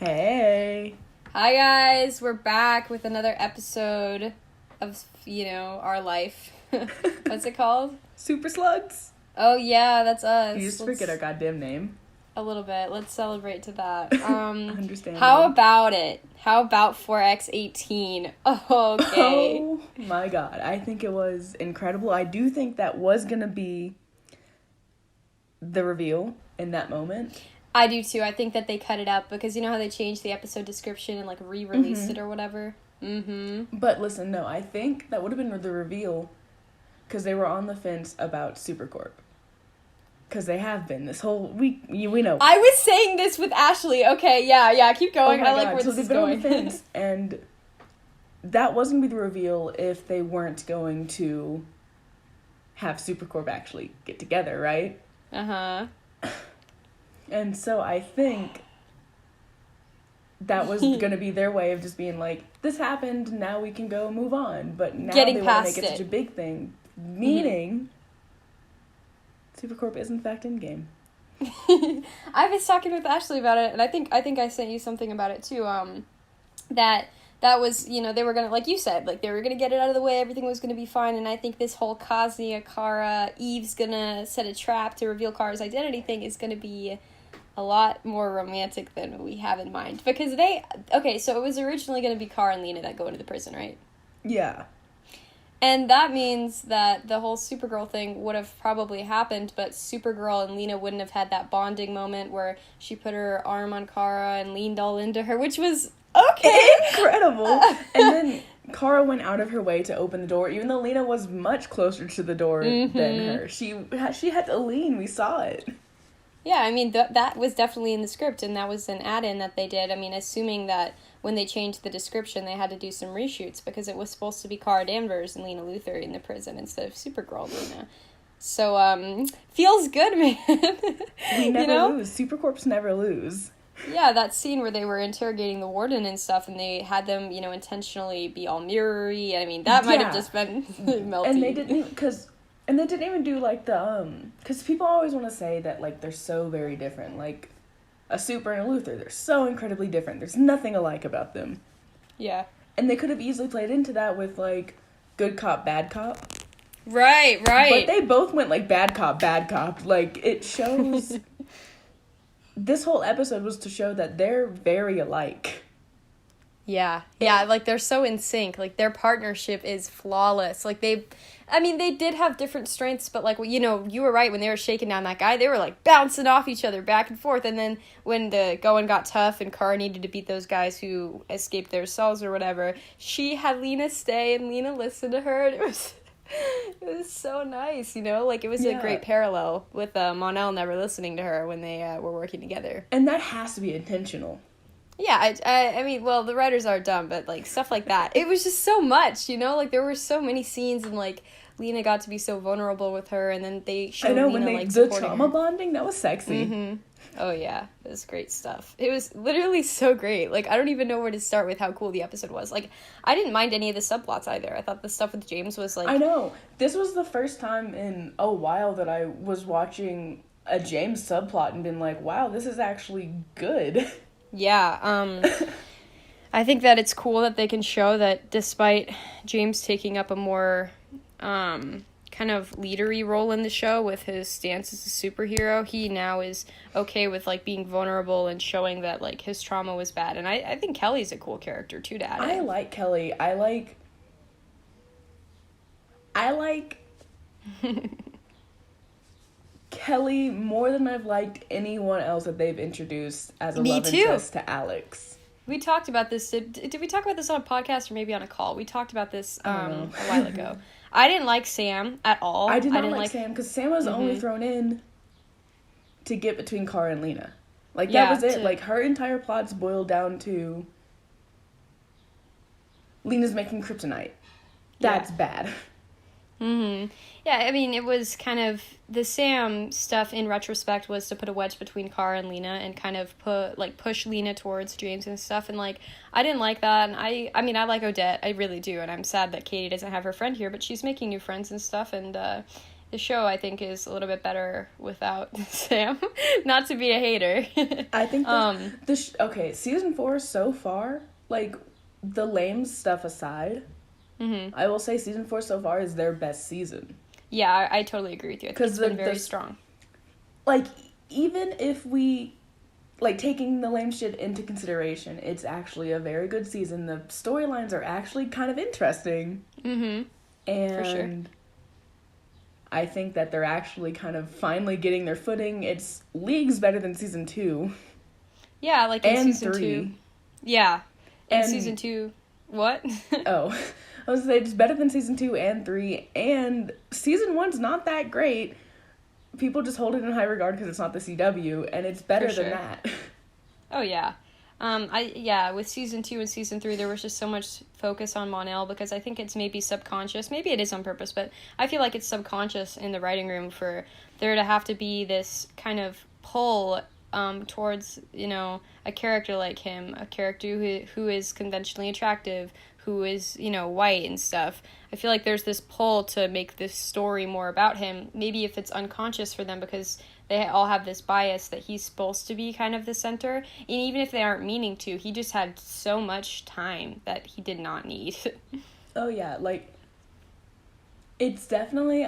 Hey. Hi guys, we're back with another episode of, our life. What's it called? Super Slugs. Oh yeah, that's us. You just forget our goddamn name. A little bit. Let's celebrate to that. Understandable. How about it? How about 4x18? Oh, okay. Oh my god, I think it was incredible. I do think that was gonna be the reveal in that moment. I do too. I think that they cut it up because you know how they changed the episode description and re-released it or whatever? Mm-hmm. But listen, no, I think that would have been the reveal because they were on the fence about Supercorp. Because they have been this whole week. We know. I was saying this with Ashley. Okay, yeah, keep going. Oh my I like God. where So this they've is been going. on the fence, and that wasn't going to be the reveal if they weren't going to have Supercorp actually get together, right? Uh-huh. And so I think that was going to be their way of just being like, this happened, now we can go move on. But now Getting they want to past make it such a big thing. Meaning, Supercorp is in fact in game. I was talking with Ashley about it, and I think I sent you something about it too. That was, they were gonna, like you said, they were gonna get it out of the way, everything was gonna be fine, and I think this whole Kaznia, Kara, Eve's gonna set a trap to reveal Kara's identity thing is gonna be a lot more romantic than we have in mind. Because so it was originally gonna be Kara and Lena that go into the prison, right? Yeah. And that means that the whole Supergirl thing would have probably happened, but Supergirl and Lena wouldn't have had that bonding moment where she put her arm on Kara and leaned all into her, which was okay. Incredible. And then Kara went out of her way to open the door, even though Lena was much closer to the door than her. She had to lean. We saw it. Yeah, I mean, that was definitely in the script, and that was an add-in that they did. I mean, assuming that when they changed the description, they had to do some reshoots, because it was supposed to be Kara Danvers and Lena Luthor in the prison instead of Supergirl Lena. So, feels good, man. We never lose. Supercorps never lose. Yeah, that scene where they were interrogating the warden and stuff, and they had them, intentionally be all mirror-y. I mean, that might have just been melty. And they didn't, and they didn't even do, because people always want to say that, they're so very different. Like, a Super and a Luthor, they're so incredibly different. There's nothing alike about them. Yeah. And they could have easily played into that with, good cop, bad cop. Right. But they both went, bad cop, bad cop. It shows... This whole episode was to show that they're very alike. Yeah, they're so in sync. Their partnership is flawless. They did have different strengths, but, you were right, when they were shaking down that guy, they were, bouncing off each other back and forth, and then when the going got tough and Kara needed to beat those guys who escaped their cells or whatever, she had Lena stay and Lena listen to her, and it was so nice, it was a great parallel with Mon-El never listening to her when they were working together. And that has to be intentional. Yeah, I mean, well, the writers are dumb, but, stuff like that. It was just so much, there were so many scenes, and, Lena got to be so vulnerable with her, and then they showed Lena, when the trauma bonding, that was sexy. Mm-hmm. Oh, yeah, it was great stuff. It was literally so great. I don't even know where to start with how cool the episode was. I didn't mind any of the subplots either. I thought the stuff with James was, I know. This was the first time in a while that I was watching a James subplot and been like, wow, this is actually good. Yeah, I think that it's cool that they can show that despite James taking up a more, kind of leadery role in the show with his stance as a superhero, he now is okay with, being vulnerable and showing that, his trauma was bad. And I think Kelly's a cool character, too, to add in. I like Kelly. I like Kelly more than I've liked anyone else that they've introduced as a love interest to Alex. We talked about this. Did we talk about this on a podcast or maybe on a call? We talked about this a while ago. I didn't like Sam at all. I didn't like Sam because Sam was only thrown in to get between Kara and Lena. That was it. Her entire plot's boiled down to Lena's making kryptonite. That's bad. Mm-hmm. Yeah, I mean, it was kind of, the Sam stuff in retrospect was to put a wedge between Kara and Lena and kind of push Lena towards James and stuff, and I didn't like that, and I mean, I like Odette, I really do, and I'm sad that Katie doesn't have her friend here, but she's making new friends and stuff, and the show, I think, is a little bit better without Sam. Not to be a hater. I think okay, season 4 so far, like, the lame stuff aside, I will say season 4 so far is their best season. Yeah, I totally agree with you. I think it's been very strong. Like, even if we, like, taking the lame shit into consideration, it's actually a very good season. The storylines are actually kind of interesting. And for sure. I think that they're actually kind of finally getting their footing. It's leagues better than season 2. Yeah, like in season 3. 2. Yeah. In season 2. What? Oh. I was going to say, it's better than season 2 and 3. And season 1's not that great. People just hold it in high regard because it's not the CW. And it's better than that. Oh, yeah. With season 2 and season 3, there was just so much focus on Mon-El because I think it's maybe subconscious. Maybe it is on purpose, but I feel like it's subconscious in the writing room for there to have to be this kind of pull towards, a character like him, a character who is conventionally attractive, who is, white and stuff. I feel like there's this pull to make this story more about him. Maybe if it's unconscious for them because they all have this bias that he's supposed to be kind of the center. And even if they aren't meaning to, he just had so much time that he did not need. Oh, yeah. Like, it's definitely...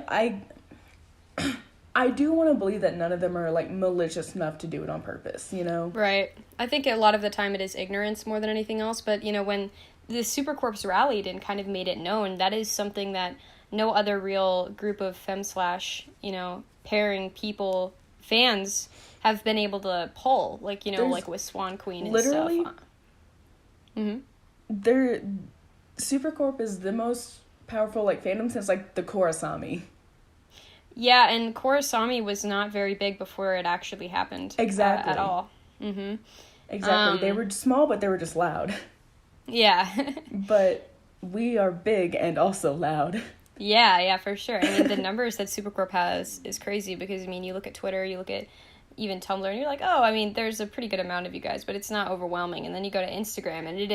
I do want to believe that none of them are, like, malicious enough to do it on purpose, Right. I think a lot of the time it is ignorance more than anything else. But, when the Supercorps rallied and kind of made it known, that is something that no other real group of pairing people... fans have been able to pull, like, like with Swan Queen and literally, stuff. Supercorp is the most powerful, like, fandom since, like, the Korasami. Yeah, and Korasami was not very big before it actually happened. Exactly. At all. Exactly. They were small, but they were just loud. Yeah. But we are big and also loud. Yeah, for sure. I mean, the numbers that Supercorp has is crazy because, you look at Twitter, you look at even Tumblr, and you're like, oh, there's a pretty good amount of you guys, but it's not overwhelming. And then you go to Instagram, and it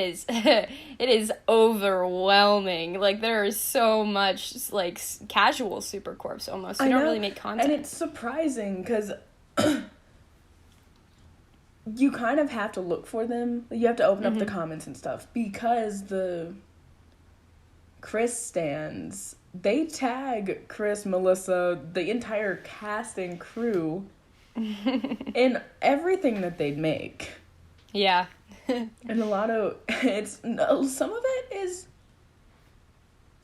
is overwhelming. Like, there is so much, like, casual Supercorps almost. You don't really make content. And it's surprising because you kind of have to look for them. You have to open up the comments and stuff because the Chris stans... They tag Chris, Melissa, the entire cast and crew in everything that they'd make. Yeah. And some of it is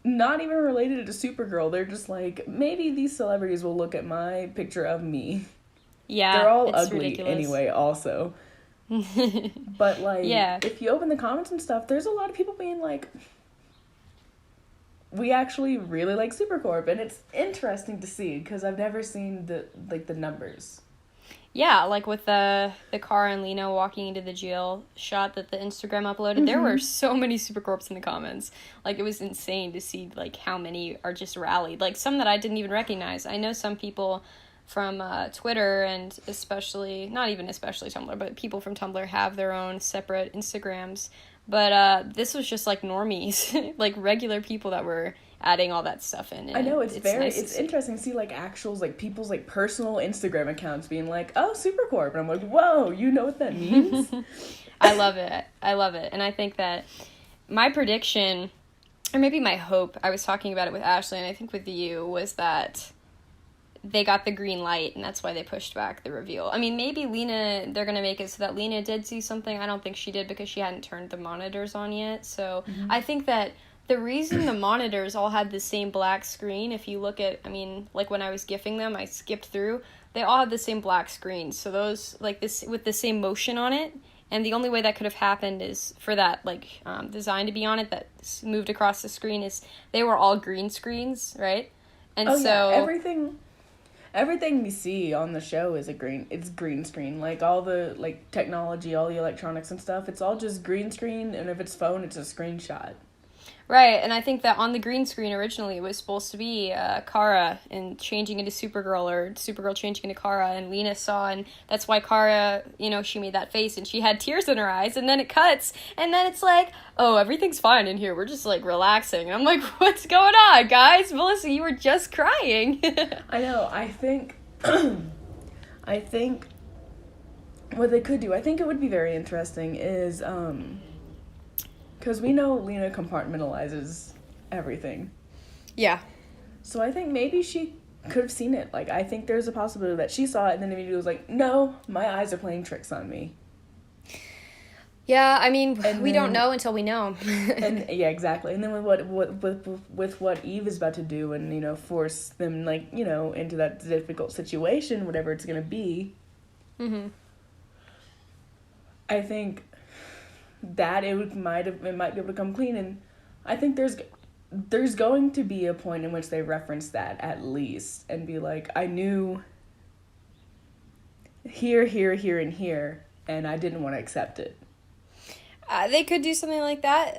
not even related to Supergirl. They're just like, maybe these celebrities will look at my picture of me. Yeah. They're all ugly ridiculous. anyway, also. But, like, if you open the comments and stuff, there's a lot of people being like... We actually really like Supercorp, and it's interesting to see because I've never seen the numbers. Yeah, like with the car and Lena walking into the jail shot that the Instagram uploaded, there were so many Supercorps in the comments. Like, it was insane to see, like, how many are just rallied. Like, some that I didn't even recognize. I know some people from Twitter and not even especially Tumblr, but people from Tumblr have their own separate Instagrams. But this was just, like, normies, like, regular people that were adding all that stuff in. I know, it's interesting to see, like, actuals, like, people's, like, personal Instagram accounts being like, oh, Supercorp. And I'm like, whoa, you know what that means? I love it. And I think that my prediction, or maybe my hope, I was talking about it with Ashley, and I think with you, was that they got the green light, and that's why they pushed back the reveal. I mean, maybe Lena, they're going to make it so that Lena did see something. I don't think she did because she hadn't turned the monitors on yet. So I think that the reason the monitors all had the same black screen, if you look at, like when I was gifting them, I skipped through, they all had the same black screen. So those, like this, with the same motion on it. And the only way that could have happened is for that, like, design to be on it that moved across the screen is they were all green screens, right? And everything we see on the show is it's green screen. Like, all the, like, technology, all the electronics and stuff, it's all just green screen, and if it's phone, it's a screenshot. Right, and I think that on the green screen originally it was supposed to be Kara and changing into Supergirl, or Supergirl changing into Kara, and Lena saw, and that's why Kara, she made that face and she had tears in her eyes, and then it cuts, and then it's like, oh, everything's fine in here, we're just like relaxing, and I'm like, what's going on, guys? Melissa, you were just crying. I know, I think what they could do, I think it would be very interesting is, because we know Lena compartmentalizes everything. Yeah. So I think maybe she could have seen it. Like, I think there's a possibility that she saw it and then immediately was like, no, my eyes are playing tricks on me. Yeah, I mean, we don't know until we know. And yeah, exactly. And then with what Eve is about to do and, force them, like, into that difficult situation, whatever it's going to be. Mm-hmm. I think that it might be able to come clean, and I think there's going to be a point in which they reference that at least and be like, I knew here, and here, and I didn't want to accept it. They could do something like that.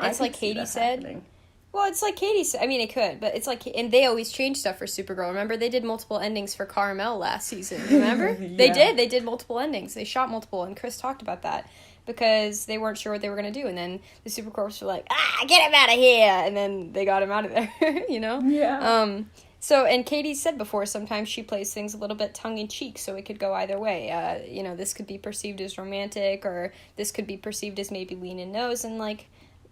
It's like Katie said. Happening. Well, it's like Katie said. I mean, it could, but it's like, and they always change stuff for Supergirl. Remember, they did multiple endings for Carmel last season. Remember? Yeah. They did multiple endings. They shot multiple, and Chris talked about that. Because they weren't sure what they were going to do. And then the Supercorps were like, get him out of here! And then they got him out of there, Yeah. So, and Katie said before, sometimes she plays things a little bit tongue-in-cheek, so it could go either way. This could be perceived as romantic, or this could be perceived as maybe Lena knows, and, like,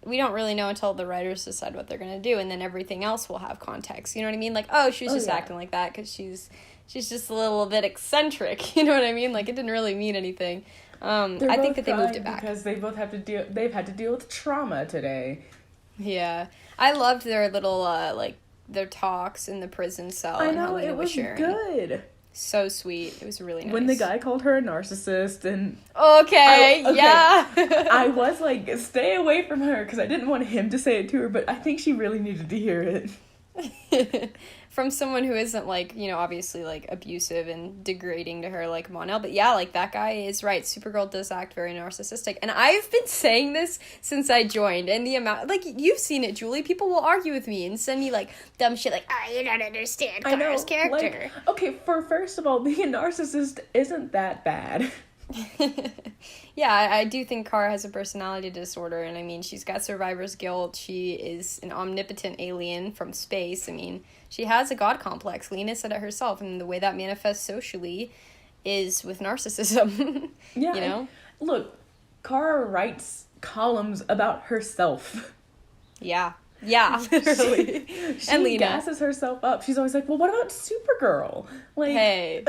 we don't really know until the writers decide what they're going to do, and then everything else will have context. You know what I mean? Like, she was just acting like that because she's just a little bit eccentric. You know what I mean? Like, it didn't really mean anything. I think that they moved it back because they've had to deal with trauma today. Yeah, I loved their little their talks in the prison cell. I and know, how Lena it was sharing. Good. So sweet. It was really nice. When the guy called her a narcissist and okay. Yeah. I was like, stay away from her because I didn't want him to say it to her, but I think she really needed to hear it. From someone who isn't, like, obviously, like, abusive and degrading to her like Mon-El. But yeah, like, that guy is right. Supergirl does act very narcissistic. And I've been saying this since I joined. And the amount, like, you've seen it, Julie. People will argue with me and send me, like, dumb shit like, you don't understand Kara's character. Like, okay, first of all, being a narcissist isn't that bad. Yeah, I do think Kara has a personality disorder, and I mean, she's got survivor's guilt. She is an omnipotent alien from space. I mean, she has a god complex. Lena said it herself, and the way that manifests socially is with narcissism. Yeah. Look, Kara writes columns about herself. Yeah. Yeah, literally. She Lena gasses herself up. She's always like, well, what about Supergirl? Like, hey,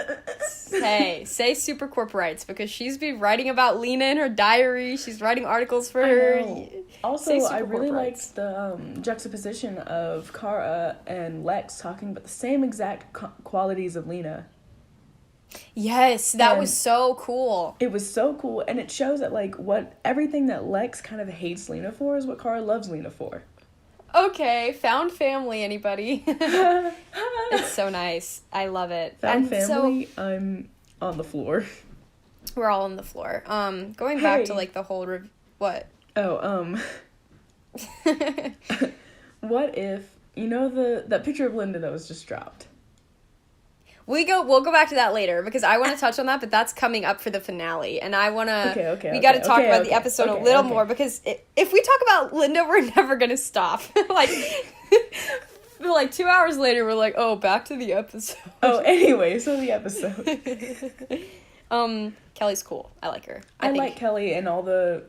say Supercorp writes, because she's been writing about Lena in her diary. She's writing articles for her. Also, I really liked the juxtaposition of Kara and Lex talking about the same exact qualities of Lena. Yes, that was so cool. It was so cool, and it shows that, like, everything that Lex kind of hates Lena for is what Kara loves Lena for. Okay, found family, anybody? It's so nice. I love it. Found family, so, I'm on the floor. We're all on the floor. Going back to, like, the whole what? Oh, what if, that picture of Linda that was just dropped? We'll go back to that later, because I want to touch on that, but that's coming up for the finale, and I want to, we got to talk about the episode a little more, because if we talk about Linda, we're never going to stop. Like, 2 hours later, we're like, oh, back to the episode. Oh, anyway, so the episode. Kelly's cool. I like her. I like Kelly, and all the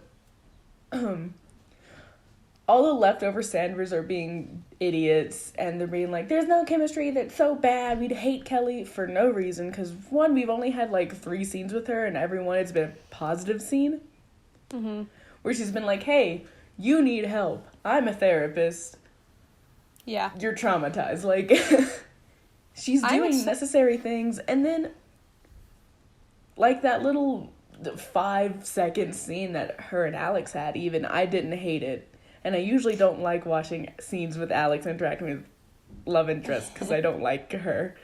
leftover Sanders are being idiots, and they're being like, there's no chemistry, that's so bad, we'd hate Kelly for no reason, because one, we've only had like 3 scenes with her, and every one it's been a positive scene, where she's been like, hey, you need help, I'm a therapist, you're traumatized, like, she's doing necessary things, and then, like, that little 5-second scene that her and Alex had, even, I didn't hate it. And I usually don't like watching scenes with Alex interacting with love interest because I don't like her.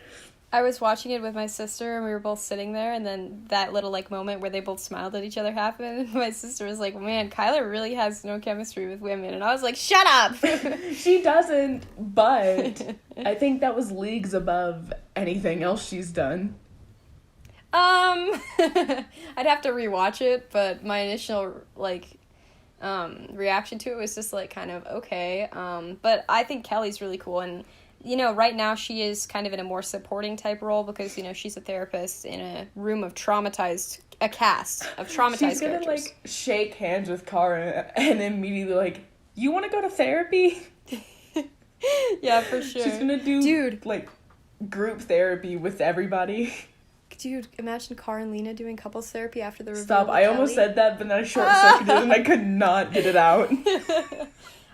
I was watching it with my sister, and we were both sitting there, and then that little, like, moment where they both smiled at each other happened, and my sister was like, man, Kyler really has no chemistry with women, and I was like, shut up! She doesn't, but I think that was leagues above anything else she's done. I'd have to rewatch it, but my initial, like, reaction to it was just, like, kind of okay, but I think Kelly's really cool, and you know, right now she is kind of in a more supporting type role because, you know, she's a therapist in a room of a cast of traumatized She's gonna, characters. like, shake hands with Kara and immediately, like, you want to go to therapy? Yeah, for sure. She's gonna do, like, group therapy with everybody. Dude, imagine Kara and Lena doing couples therapy after the reveal. Stop, I almost said that, but then I short-circuited and I could not get it out.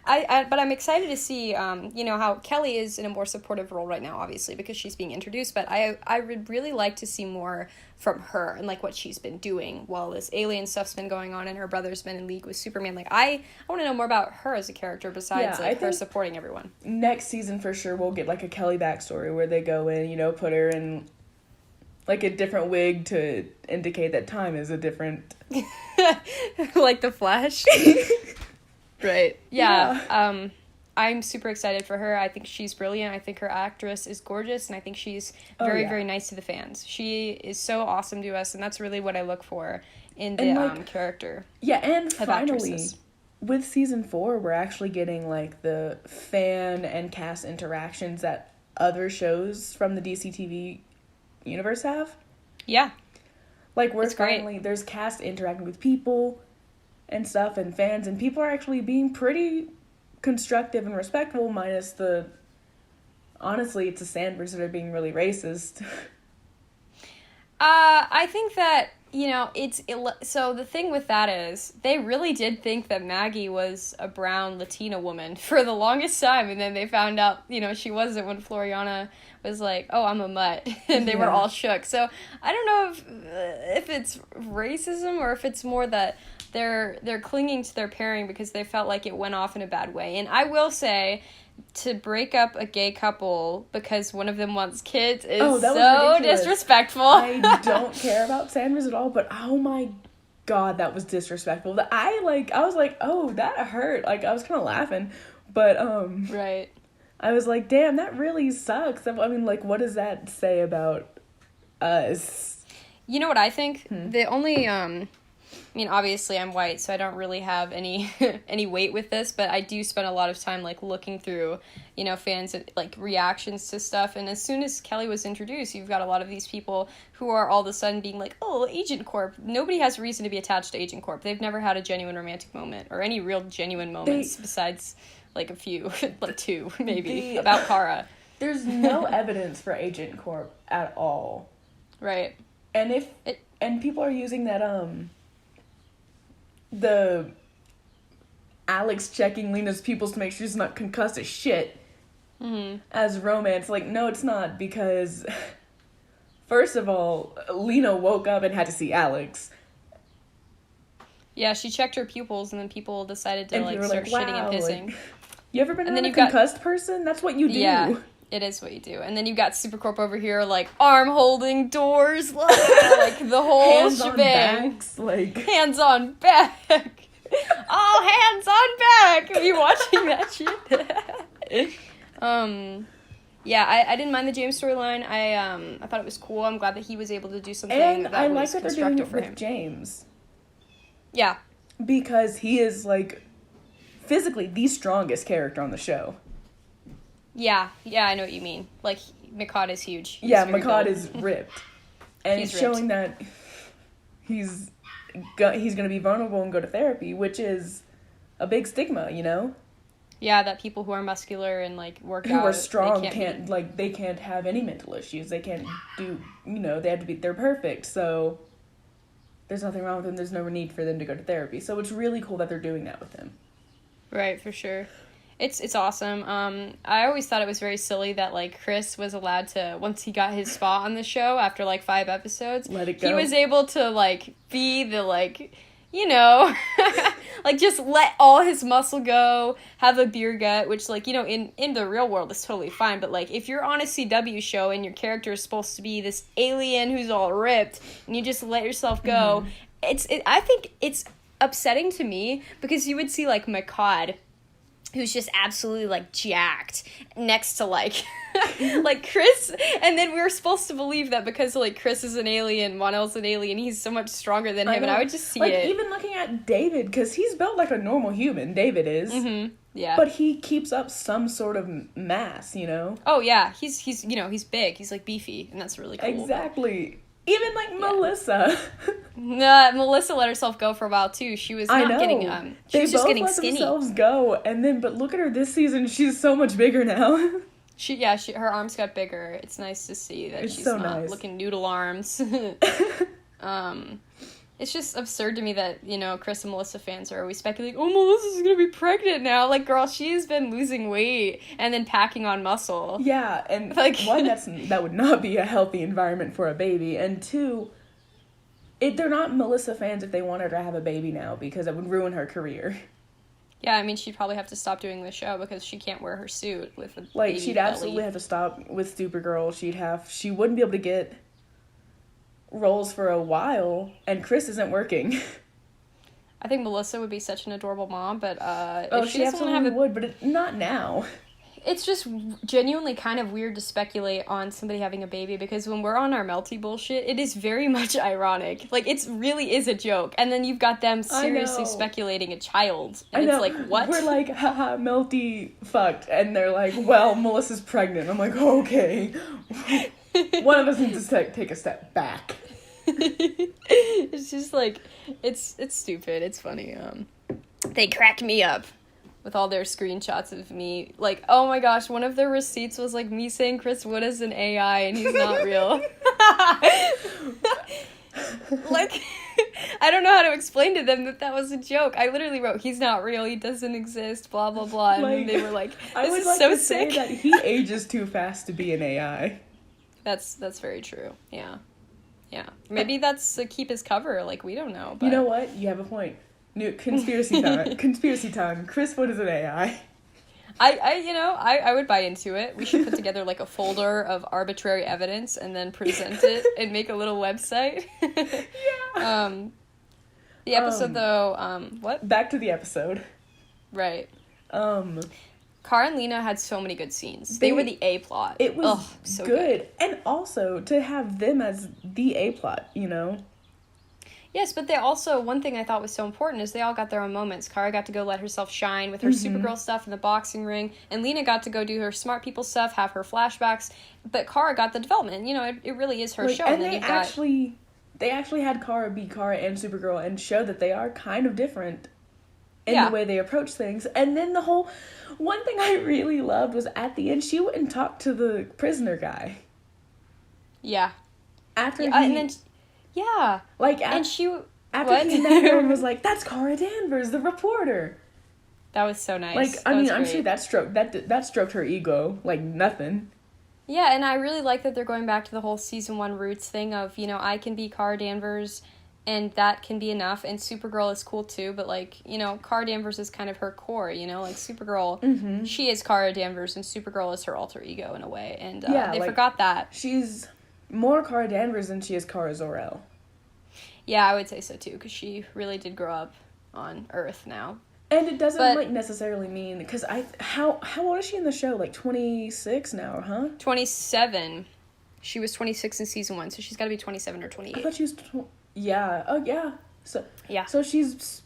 But I'm excited to see, you know, how Kelly is in a more supportive role right now, obviously, because she's being introduced, but I would really like to see more from her and, like, what she's been doing while this alien stuff's been going on and her brother's been in league with Superman. Like, I want to know more about her as a character besides, like, her supporting everyone. Next season, for sure, we'll get, like, a Kelly backstory where they go in, you know, put her in, like, a different wig to indicate that time is a different... Like the Flash? Right. Yeah. I'm super excited for her. I think she's brilliant. I think her actress is gorgeous, and I think she's very nice to the fans. She is so awesome to us, and that's really what I look for in the like, character. Yeah, and finally, with season 4, we're actually getting, like, the fan and cast interactions that other shows from the DC TV universe have. Yeah. Like, we're finally, there's cast interacting with people and stuff and fans, and people are actually being pretty constructive and respectful, minus the, honestly, it's the Sandbergs that are being really racist. I think that, you know, so the thing with that is, they really did think that Maggie was a brown Latina woman for the longest time, and then they found out, you know, she wasn't when Floriana was like, oh, I'm a mutt, and they were all shook. So I don't know if it's racism or if it's more that they're clinging to their pairing because they felt like it went off in a bad way. And I will say, to break up a gay couple because one of them wants kids is so disrespectful. I don't care about Sanders at all, but oh my god, that was disrespectful. I was like, oh, that hurt. Like, I was kind of laughing, but right. I was like, damn, that really sucks. I mean, like, what does that say about us? You know what I think? The only I mean, obviously I'm white, so I don't really have any any weight with this, but I do spend a lot of time, like, looking through, you know, fans, like, reactions to stuff, and as soon as Kelly was introduced, you've got a lot of these people who are all of a sudden being like, oh, Agent Corp. Nobody has reason to be attached to Agent Corp. They've never had a genuine romantic moment, or any real genuine moments besides, like, a few, like 2, maybe, about Kara. There's no evidence for Agent Corp at all. Right. And and people are using that, the Alex checking Lena's pupils to make sure she's not concussed as shit as romance. Like, no, it's not, because first of all, Lena woke up and had to see Alex. Yeah, she checked her pupils, and then people decided to, like, start shitting and pissing. Like, you ever been around a concussed person? That's what you do. Yeah, it is what you do. And then you've got Supercorp over here, like, arm-holding doors, like the whole hands shebang. On backs, like... Hands on back! All hands on back! Are you watching that shit? Yeah, I didn't mind the James storyline. I thought it was cool. I'm glad that he was able to do something and that I was like that they're doing it with him. James. Yeah. Because he is, like, physically the strongest character on the show. Yeah, I know what you mean. Like, Makad is huge. Yeah, Makad is ripped. And it's showing that he's going to be vulnerable and go to therapy, which is a big stigma, you know? Yeah, that people who are muscular and, like, work out... Who are strong they can't have any mental issues. They can't do, you know, they're perfect, so there's nothing wrong with them. There's no need for them to go to therapy. So it's really cool that they're doing that with him. Right, for sure. It's awesome. I always thought it was very silly that, like, Chris was allowed to, once he got his spot on the show after, like, 5 episodes, let it go. He was able to, like, be the, like, you know, like, just let all his muscle go, have a beer gut, which, like, you know, in the real world is totally fine, but, like, if you're on a CW show and your character is supposed to be this alien who's all ripped, and you just let yourself go, I think it's upsetting to me, because you would see, like, McCod, who's just absolutely, like, jacked, next to, like, like, Chris, and then we were supposed to believe that because, like, Chris is an alien, Mon-El's an alien, he's so much stronger than him, and I would just see like, it. even looking at David, because he's built like a normal human, David is. Mm-hmm. Yeah. But he keeps up some sort of mass, you know? Oh, yeah, he's you know, he's big, he's, like, beefy, and that's really cool. Exactly. Even, like, Melissa. Nah, Melissa let herself go for a while, too. She was not getting, she was just getting skinny. They both let themselves go, and then, but look at her this season, she's so much bigger now. Her arms got bigger. It's nice to see that she's so not nice. looking noodle arms. It's just absurd to me that, you know, Chris and Melissa fans are always speculating, oh, Melissa's gonna be pregnant now. Like, girl, she's been losing weight and then packing on muscle. Yeah, and like, one, that would not be a healthy environment for a baby, and two, they're not Melissa fans if they want her to have a baby now, because it would ruin her career. Yeah, I mean, she'd probably have to stop doing the show because she can't wear her suit with a like, baby she'd belly. absolutely have to stop with Supergirl. She wouldn't be able to get roles for a while, and Chris isn't working. I think Melissa would be such an adorable mom, but if she absolutely would, but not now. It's just genuinely kind of weird to speculate on somebody having a baby, because when we're on our melty bullshit, it is very much ironic. Like, it really is a joke. And then you've got them seriously speculating a child. And it's like, what? We're like, haha, melty fucked. And they're like, well, Melissa's pregnant. I'm like, okay. One of us needs to take a step back. It's just like, it's stupid. It's funny. They crack me up with all their screenshots of me. Like, oh my gosh, one of their receipts was like me saying Chris Wood is an AI and he's not real. Like, I don't know how to explain to them that was a joke. I literally wrote, he's not real, he doesn't exist, blah, blah, blah. And like, they were like, I would is like so to sick. say that he ages too fast to be an AI. That's very true. Yeah. Yeah. Maybe that's to keep his cover. Like, we don't know. But... You know what? You have a point. New conspiracy time. Conspiracy time. Chris Wood is an AI. I would buy into it. We should put together like a folder of arbitrary evidence and then present it and make a little website. Yeah. The episode though, what? Back to the episode. Right. Cara and Lena had so many good scenes. They were the A plot. It was so good. And also to have them as the A plot, you know? Yes, but they also, one thing I thought was so important is they all got their own moments. Cara got to go let herself shine with her Supergirl stuff in the boxing ring, and Lena got to go do her smart people stuff, have her flashbacks, but Cara got the development. You know, it really is her show. And then they actually had Cara be Cara and Supergirl and show that they are kind of different in the way they approach things. And then one thing I really loved was at the end, she went and talked to the prisoner guy. Yeah. After and then... Yeah. Like, and she... After he met her and was like, that's Cara Danvers, the reporter. That was so nice. Like, I mean, I'm sure that stroked her ego like nothing. Yeah, and I really like that they're going back to the whole season 1 roots thing of, you know, I can be Cara Danvers and that can be enough, and Supergirl is cool too, but, like, you know, Cara Danvers is kind of her core, you know? Like, Supergirl, she is Cara Danvers, and Supergirl is her alter ego in a way, and they forgot that. She's more Cara Danvers than she is Kara Zor-El. Yeah, I would say so too, because she really did grow up on Earth now. And it doesn't necessarily mean, because how old is she in the show? Like 26 now, huh? 27. She was 26 in season 1, so she's got to be 27 or 28. I thought she was yeah. Oh yeah. So yeah. So she's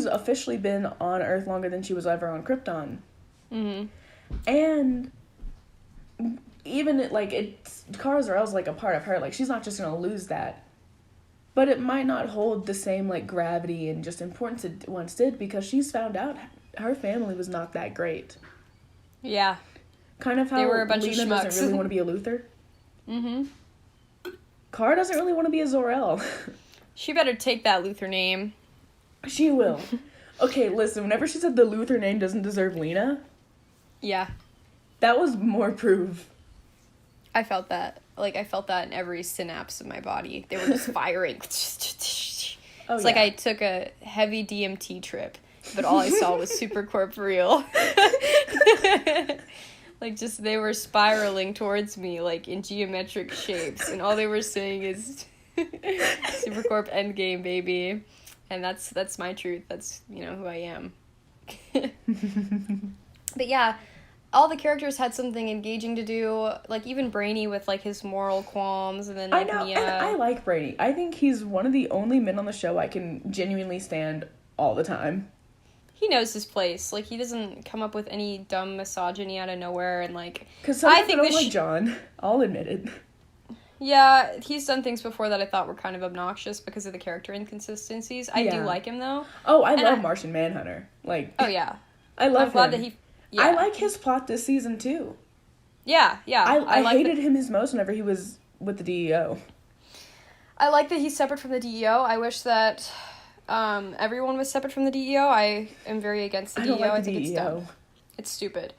officially been on Earth longer than she was ever on Krypton. Mm-hmm. And even Kara Zor-El's like a part of her. Like, she's not just gonna lose that. But it might not hold the same, like, gravity and just importance it once did, because she's found out her family was not that great. Yeah. Kind of how they were a bunch Lena of schmucks. doesn't really want to be a Luthor. Mm-hmm. Kara doesn't really want to be a Zor-El. She better take that Luthor name. She will. Okay, listen, whenever she said the Luthor name doesn't deserve Lena... Yeah. That was more proof. I felt that. Like, I felt that in every synapse of my body. They were just firing. It's like I took a heavy DMT trip, but all I saw was Supercorp real. Like, just, they were spiraling towards me, like, in geometric shapes, and all they were saying is, Supercorp Endgame, baby. And that's my truth. That's, who I am. But yeah, all the characters had something engaging to do, like, even Brainy with, like, his moral qualms, and then, like, Mia. And I like Brainy. I think he's one of the only men on the show I can genuinely stand all the time. He knows his place. Like, he doesn't come up with any dumb misogyny out of nowhere, and, like... Because I don't like John. I'll admit it. Yeah, he's done things before that I thought were kind of obnoxious because of the character inconsistencies. I do like him, though. Oh, I love Martian Manhunter. Like... Oh, yeah. I love him. I'm glad that he... Yeah. I like his plot this season, too. Yeah. I hated him his most whenever he was with the DEO. I like that he's separate from the DEO. I wish that... everyone was separate from the DEO. I am very against the DEO. I think it's dumb. It's stupid.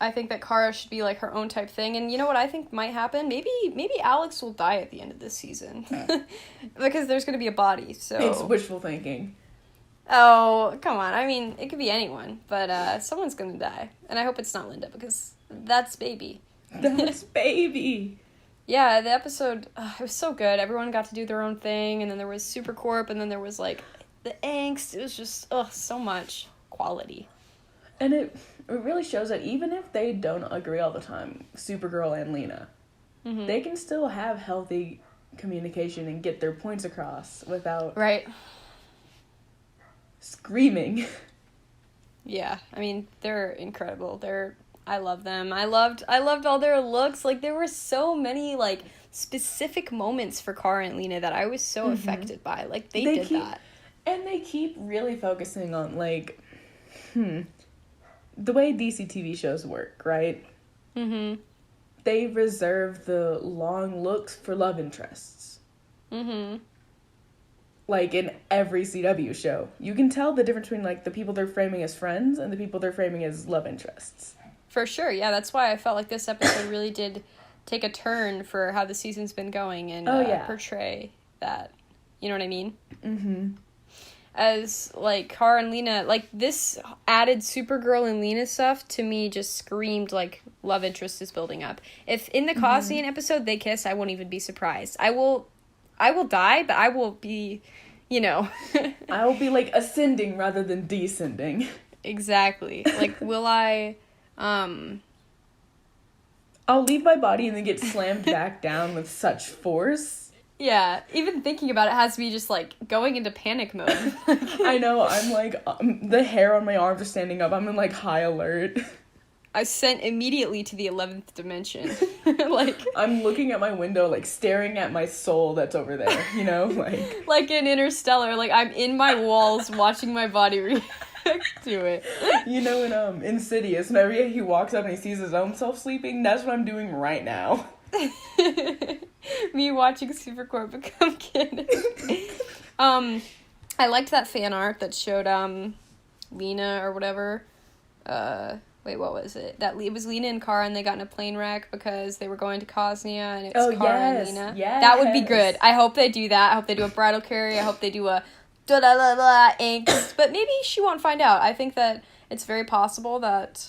I think that Kara should be like her own type thing, and you know what I think might happen? Maybe Alex will die at the end of this season. Because there's going to be a body, so... It's wishful thinking. Oh, come on. I mean, it could be anyone, but someone's going to die. And I hope it's not Linda, because that's baby. That's baby! Yeah, the episode, it was so good. Everyone got to do their own thing, and then there was Supercorp, and then there was, like... the angst, it was just, so much quality. And it really shows that even if they don't agree all the time, Supergirl and Lena, they can still have healthy communication and get their points across without... Right. Screaming. Yeah, I mean, they're incredible. I love them. I loved all their looks. Like, there were so many, like, specific moments for Kara and Lena that I was so affected by. Like, they did that. And they keep really focusing on, like, the way DC TV shows work, right? Mm-hmm. They reserve the long looks for love interests. Mm-hmm. Like, in every CW show. You can tell the difference between, like, the people they're framing as friends and the people they're framing as love interests. For sure, yeah. That's why I felt like this episode really did take a turn for how the season's been going and portray that. You know what I mean? Mm-hmm. As, like, Kara and Lena, like, this added Supergirl and Lena stuff, to me, just screamed, like, love interest is building up. If in the Causian episode they kiss, I won't even be surprised. I will die, but I will be, I will be, like, ascending rather than descending. Exactly. Like, will I, I'll leave my body and then get slammed back down with such force. Yeah, even thinking about it has me just, like, going into panic mode. I know, I'm, like, the hair on my arms are standing up. I'm in, like, high alert. I sent immediately to the 11th dimension. Like, I'm looking at my window, like, staring at my soul that's over there, like... Like in Interstellar, like, I'm in my walls watching my body react to it. In Insidious, whenever he walks up and he sees his own self sleeping, that's what I'm doing right now. Me watching Supercorp become canon. I liked that fan art that showed Lena or whatever. Wait, what was it? It was Lena and Kara, and they got in a plane wreck because they were going to Cosnia, and it was Kara and Lena. Yes. That would be good. I hope they do that. I hope they do a bridal carry. I hope they do a da-da-da-da angst. But maybe she won't find out. I think that it's very possible that,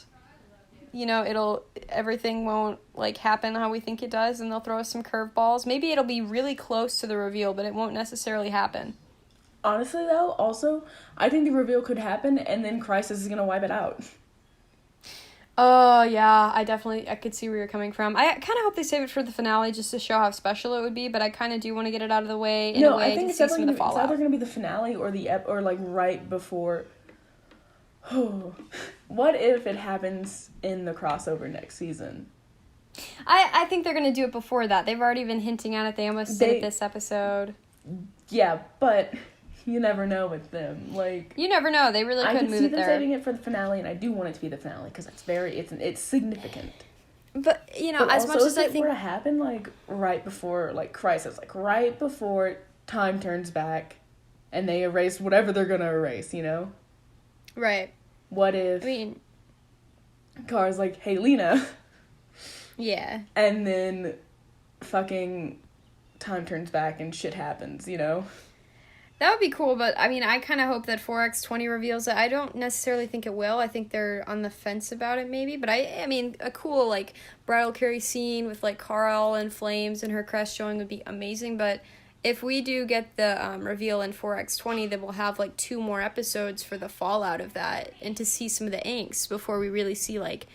everything won't, like, happen how we think it does, and they'll throw us some curveballs. Maybe it'll be really close to the reveal, but it won't necessarily happen. Honestly, though, also, I think the reveal could happen, and then Crisis is gonna wipe it out. Oh, yeah, I could see where you're coming from. I kind of hope they save it for the finale just to show how special it would be, but I kind of do want to get it out of the way in a way to see some of the fallout. It's either going to be the finale or or, like, right before... What if it happens in the crossover next season? I think they're going to do it before that. They've already been hinting at it. They almost did it this episode. Yeah, but... You never know with them, like... You never know, they really could move it there. I can see them saving it for the finale, and I do want it to be the finale, because it's significant. But, as much as I think... if it were to happen, like, right before, like, Crisis, like, right before time turns back, and they erase whatever they're gonna erase, Right. What if... Kara's like, hey, Lena. Yeah. And then fucking time turns back and shit happens, That would be cool, but I mean, I kind of hope that 4X20 reveals it. I don't necessarily think it will. I think they're on the fence about it, maybe. But I mean, a cool, like, bridal carry scene with, like, Kara all in flames and her crest showing would be amazing. But if we do get the reveal in 4X20, then we'll have, like, 2 more episodes for the fallout of that and to see some of the angst before we really see, like,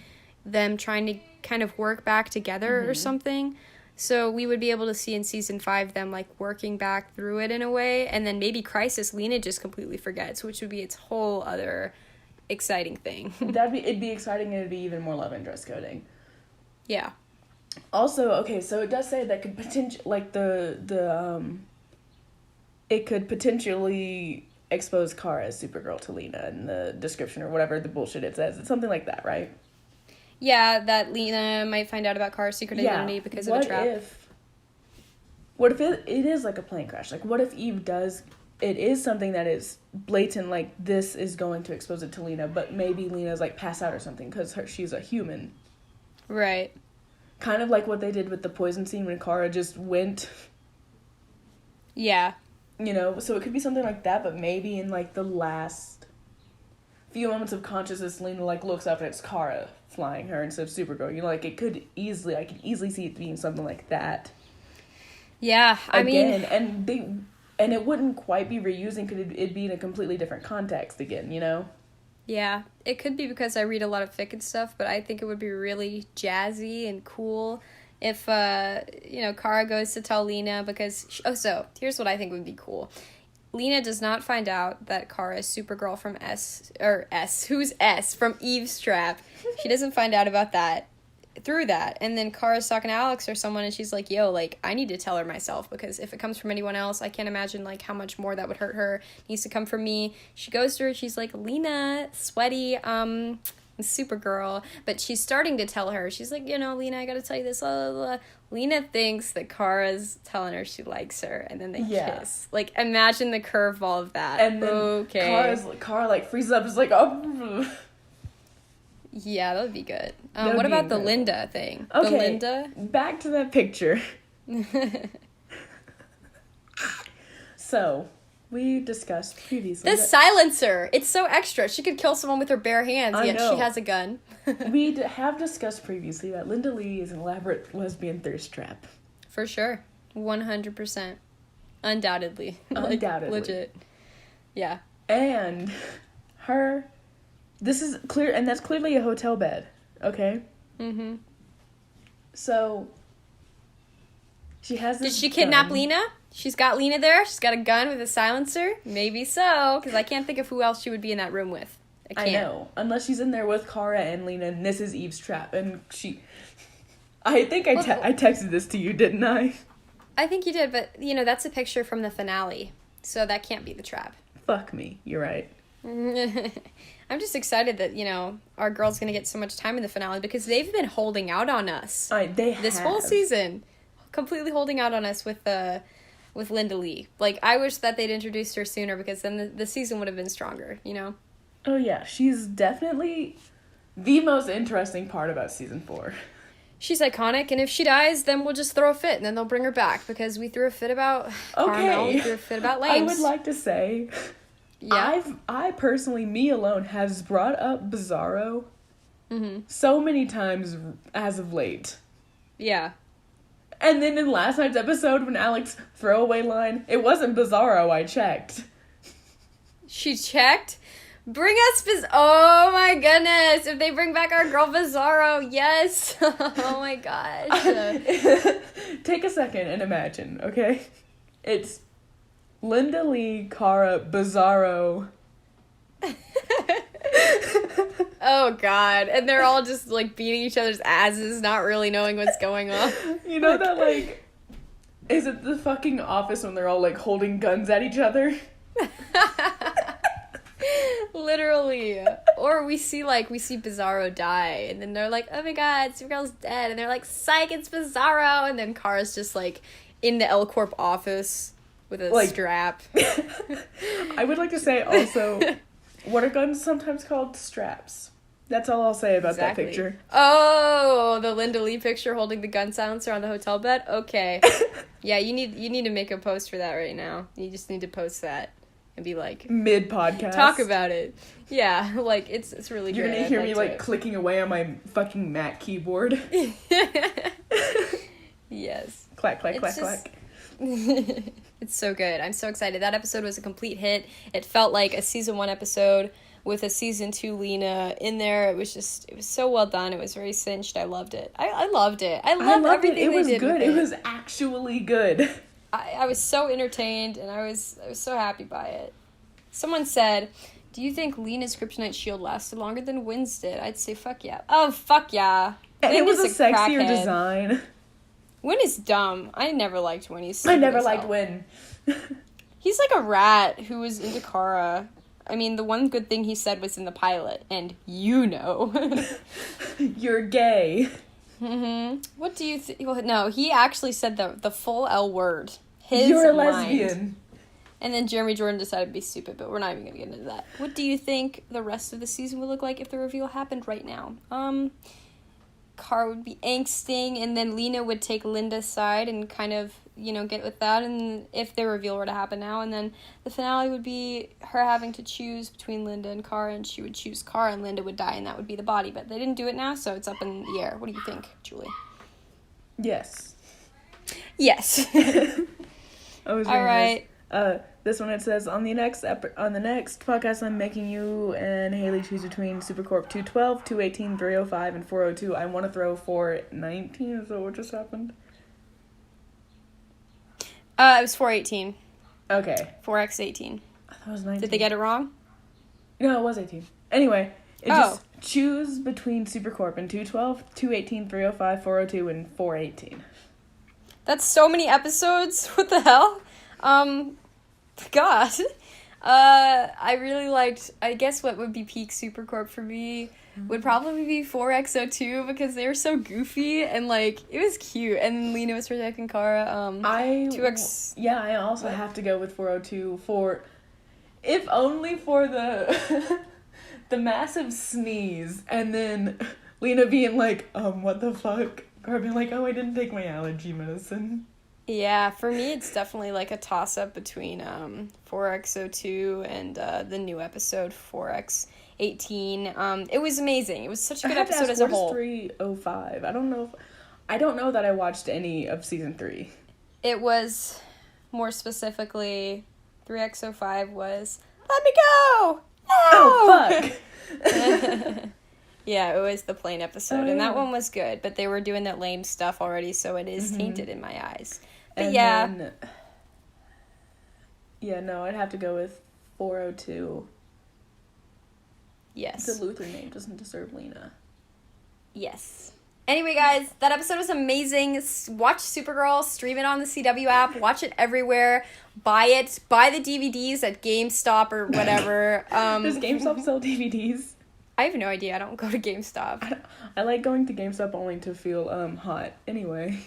them trying to kind of work back together or something. So we would be able to see in season 5 them, like, working back through it in a way. And then maybe Crisis, Lena just completely forgets, which would be its whole other exciting thing. It'd be exciting, and it'd be even more love interest coding. Yeah. Also, okay, so it does say that could potentially, like, it could potentially expose Kara as Supergirl to Lena in the description or whatever the bullshit it says. It's something like that, right? Yeah, that Lena might find out about Kara's secret identity because of a trap. What if it is like a plane crash? Like, what if Eve does... It is something that is blatant, like, this is going to expose it to Lena, but maybe Lena's, like, passed out or something because she's a human. Right. Kind of like what they did with the poison scene when Kara just went. Yeah. You know, so it could be something like that, but maybe in, like, the last few moments of consciousness, Lena, like, looks up and it's Kara flying her instead of Supergirl. You know, like, I could easily see it being something like that. Yeah, I mean... And it wouldn't quite be reusing, because it'd be in a completely different context again, you know? Yeah, it could be because I read a lot of fic and stuff, but I think it would be really jazzy and cool if, Kara goes to tell Lena because... so, here's what I think would be cool. Lena does not find out that Kara is Supergirl from from Eve's trap. She doesn't find out about that through that. And then Kara's talking to Alex or someone, and she's like, yo, like, I need to tell her myself, because if it comes from anyone else, I can't imagine, like, how much more that would hurt her. It needs to come from me. She goes to her, she's like, Lena, sweaty, Supergirl. But she's starting to tell her, she's like, Lena, I gotta tell you this, blah, blah, blah. Lena thinks that Kara's telling her she likes her, and then they kiss. Like, imagine the curveball of that. And then Kara, like, freezes up, is like, oh... Yeah, that would be good. What about incredible. The Linda thing? Okay, the Linda? Back to that picture. So, we discussed previously... The silencer! It's so extra. She could kill someone with her bare hands, yet she has a gun. We have discussed previously that Linda Lee is an elaborate lesbian thirst trap. For sure. 100%. Undoubtedly. Undoubtedly. Like, legit. Yeah. And this is clear, and that's clearly a hotel bed, okay? Mm-hmm. So, she has this Did she kidnap Lena? She's got Lena there? She's got a gun with a silencer? Maybe so, because I can't think of who else she would be in that room with. I know. Unless she's in there with Kara and Lena, and this is Eve's trap, and she... I think I texted this to you, didn't I? I think you did, but, that's a picture from the finale, so that can't be the trap. Fuck me. You're right. I'm just excited that, our girl's gonna get so much time in the finale because they've been holding out on us. This whole season. Completely holding out on us with Linda Lee. Like, I wish that they'd introduced her sooner because then the season would have been stronger, Oh, yeah. She's definitely the most interesting part about season 4. She's iconic, and if she dies, then we'll just throw a fit, and then they'll bring her back because we threw a fit about Carmel, we threw a fit about Lanes. I would like to say... Yeah. I personally, me alone, has brought up Bizarro so many times as of late. Yeah. And then in last night's episode, when Alex throwaway line, it wasn't Bizarro, I checked. She checked? Bring us oh my goodness, if they bring back our girl Bizarro, yes. Oh my gosh. Take a second and imagine, okay? It's Linda Lee, Kara, Bizarro. Oh god, and they're all just like beating each other's asses, not really knowing what's going on. You know that, like, is it the fucking Office when they're all like holding guns at each other? Literally. Or we see Bizarro die, and then they're like, oh my god, Supergirl's dead, and they're like, psych, it's Bizarro, and then Kara's just like in the L Corp office with a strap. I would like to say also, what are guns sometimes called? Straps. That's all I'll say about that picture. Oh, the Linda Lee picture holding the gun silencer on the hotel bed? Okay. Yeah, you need to make a post for that right now. You just need to post that. and be like, mid-podcast. talk about it. Yeah, like, it's really You're great. gonna hear me, like, clicking away on my fucking Mac keyboard. Yes. Clack, clack, clack, clack. It's so good. I'm so excited. That episode was a complete hit. It felt like a season 1 episode with a season 2 Lena in there. It was so well done. It was very cinched. I loved it. I loved it. I loved everything it. It was they did good. with It was actually good. I was so entertained, and I was so happy by it. Someone said, do you think Lena's kryptonite shield lasted longer than Wynn's did? I'd say fuck yeah. Oh, fuck yeah. And Wynn it was is a sexier crackhead. design. Wynn is dumb. I never liked Wynn. I never liked Wynn. He's like a rat who was into Kara. I mean, the one good thing he said was in the pilot, and you know. You're gay. Mm-hmm. What do you think? Well, no, he actually said the full L word. You're a mind. lesbian. And then Jeremy Jordan decided to be stupid, but we're not even going to get into that. What do you think the rest of the season would look like if the reveal happened right now? Kara would be angsting, and then Lena would take Linda's side and kind of, get with that, and if the reveal were to happen now, and then the finale would be her having to choose between Linda and Kara, and she would choose Kara, and Linda would die, and that would be the body, but they didn't do it now, so it's up in the air. What do you think, Julie? Yes. Yes. All right. This one, it says, on the next podcast, I'm making you and Haley choose between Supercorp 212, 218, 305, and 402. I want to throw 419. Is that what just happened? It was 418. Okay. 4x18. I thought it was 19. Did they get it wrong? No, it was 18. Anyway, just choose between Supercorp and 212, 218, 305, 402, and 418. That's so many episodes. What the hell? God. I really liked, I guess what would be peak Supercorp for me would probably be 4XO2 because they were so goofy and, like, it was cute. And Lena was protecting Kara. 2X... Yeah, I also have to go with 402 if only for the the massive sneeze and then Lena being like, what the fuck? Kara being like, oh, I didn't take my allergy medicine. Yeah, for me, it's definitely like a toss-up between 4XO2 and the new episode 4X18. It was amazing. It was such a good episode as a whole. 305. I don't know that I watched any of season 3. It was more specifically 3XO5 was let me go. No! Oh fuck. Yeah, it was the plane episode, and that one was good. But they were doing that lame stuff already, so it is tainted in my eyes. But and yeah. Then, no, I'd have to go with 402. Yes. The Luther name doesn't deserve Lena. Yes. Anyway, guys, that episode was amazing. Watch Supergirl, stream it on the CW app, watch it everywhere, buy it, buy the DVDs at GameStop or whatever. Does GameStop sell DVDs? I have no idea. I don't go to GameStop. I like going to GameStop only to feel hot. Anyway.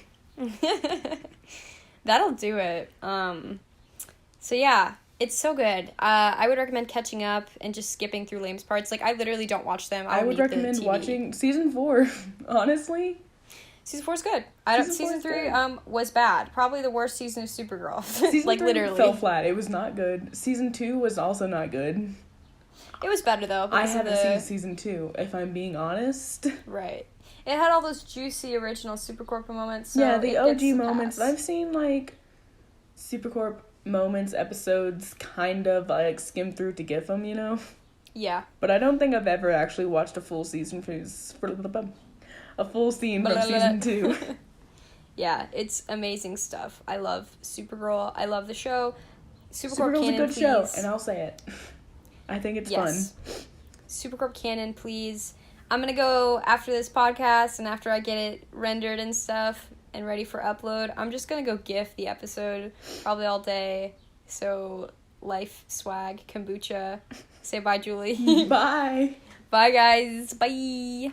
That'll do it. So yeah, it's so good. I would recommend catching up and just skipping through Lame's parts. Like, I literally don't watch them. I would recommend watching season 4, honestly. Season 4 is good. Season 3 was bad. Probably the worst season of Supergirl. Season like 3 literally fell flat. It was not good. Season 2 was also not good. It was better though. I haven't seen season 2, if I'm being honest. Right. It had all those juicy original Supercorp moments. So yeah, the OG moments. I've seen like Supercorp moments episodes kind of like skim through to get them, Yeah. But I don't think I've ever actually watched a full season from season 2. Yeah, it's amazing stuff. I love Supergirl. I love the show. Supergirl's canon, a good please. show, and I'll say it. I think it's fun. Supercorp canon, please. I'm gonna go after this podcast and after I get it rendered and stuff and ready for upload. I'm just gonna go GIF the episode probably all day. So, life, swag, kombucha. Say bye, Julie. Bye. Bye, guys. Bye.